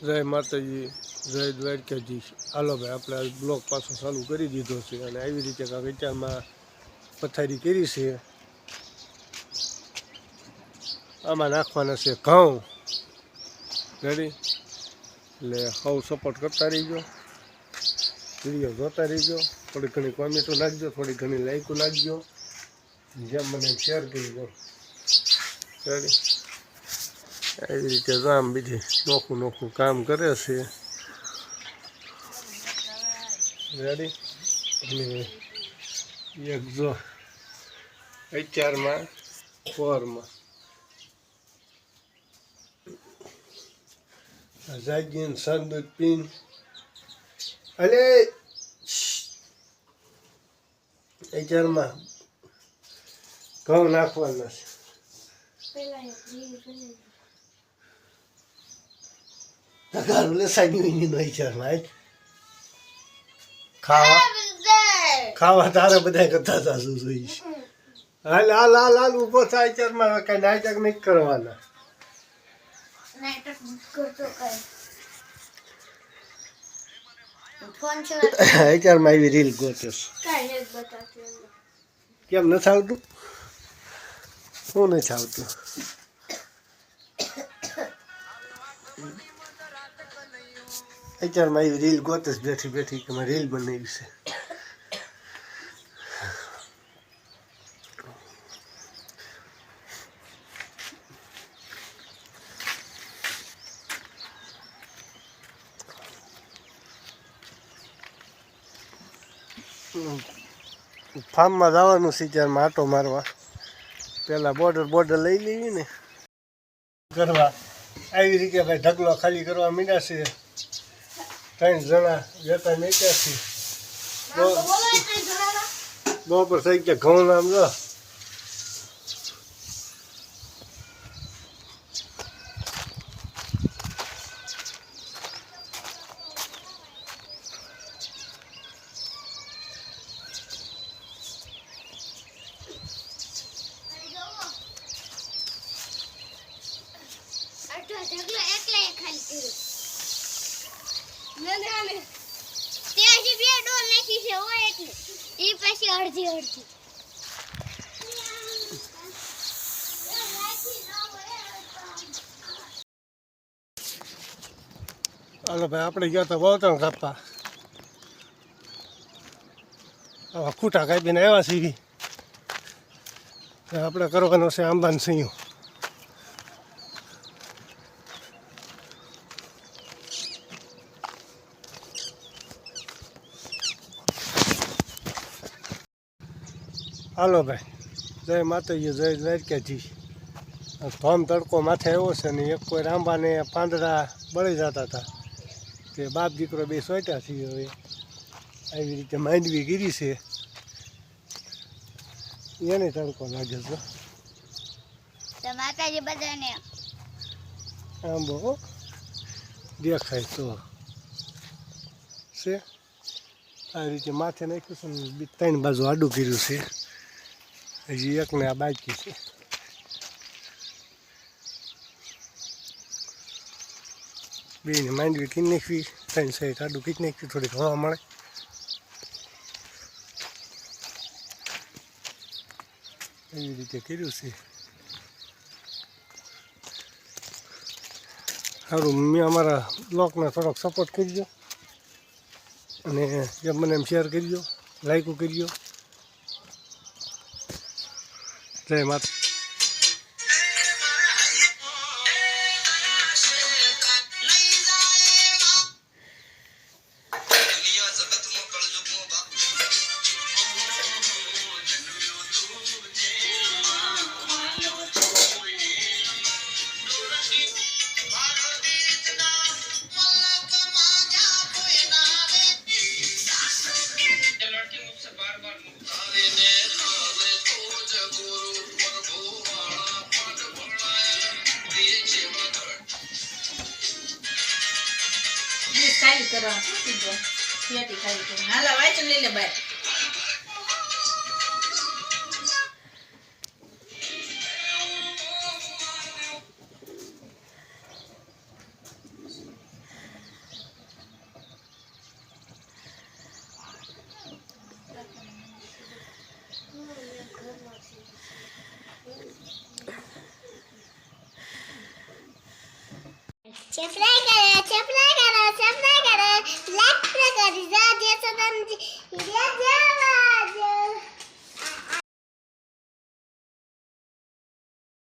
જય માતાજી, જય દ્વારકાજી. હાલો ભાઈ, આપણે બ્લોગ પાછો ચાલુ કરી દીધો છે અને આવી રીતે કાંઈક વિચારમાં પથારી કરી છે. આમાં નાખવાના છે ઘઉં. રેડી? એટલે સૌ સપોર્ટ કરતા રહીજો, વિડીયો જોતા રહીજો. થોડી ઘણી કોમેન્ટો નાખજો, થોડી ઘણી લાઈકો નાખજો, જેમ મને શેર કરજો. રેડી? એવી રીતે તો આમ બીજી નોખું કામ કરે છે. રેડી? એક જો અત્યારમાં પોરમાં જાગીને સંદૂધ પીન અલે અત્યારમાં ઘઉં નાખવાના છે. તગારું લેસાઈ નો અત્યારમાં ખાવા તારે બધા કરતા સાસુ જોઈશ. હાલ હાલ હાલ હાલ ઉભો થાય અત્યારમાં કઈ નાટક નહીં કરવાના. અત્યારમાં આવી રીલ ગોતેસ કેમ નથી આવતું? શું નથી આવતું? અત્યારમાં આવી રીલ ગોતેસ બેઠી બેઠી કે મેં રીલ બનાવી છે. ફાર્મમાં જવાનું છે ત્યારમાં આટો મારવા. પહેલાં બોર્ડર લઈ લેવી ને કરવા. આવી રીતે ભાઈ ઢગલો ખાલી કરવા માંડ્યા છે. 3 જણા જતા નીકળ્યા છે. બપોર થઈ ગયા. ઘઉં નામ જો અડધી હાલો ભાઈ, આપણે ગયા તો વાવતણ કાપવા. આવા ખૂટા કાપીને આવ્યા છીએ. આપણે કરવાનો છે આંબાન સિંહ. હાલો ભાઈ, જય માતાજી, જય દ્વારકાજી. ધોમ તડકો માથે આવ્યો છે ને એક કોઈ આંબાને પાંદડા બળી જતા હતા. તે બાપ દીકરો બે સોટ્યા છીએ. હવે આવી રીતે માંડવી ગીરી છે. એને તડકો લાગે છે. માતાજી બધાને આંબો દેખાય તો છે. આ રીતે માથે નાખ્યું છે ને 3 બાજુ આડું કર્યું છે. હજી એકને આ બાકી છે. બેને માંડવી કીધી નાખવી. 3 સાઈડ આડું કીધી નાખ્યું. થોડીક હવા મળે. એવી રીતે કર્યું છે. સારું, મેં અમારા બ્લોગને થોડોક સપોર્ટ કરજો અને જેમ મને એમ શેર કરજો, લાઈકો કરજો. જય માતા. ખાલી કરવા ખાલી કરવા. હાલા વાંચન લઈ લે બાય. સબસ્ક્રાઇબ કરો લાઈક કરી દો જે સદન જય જય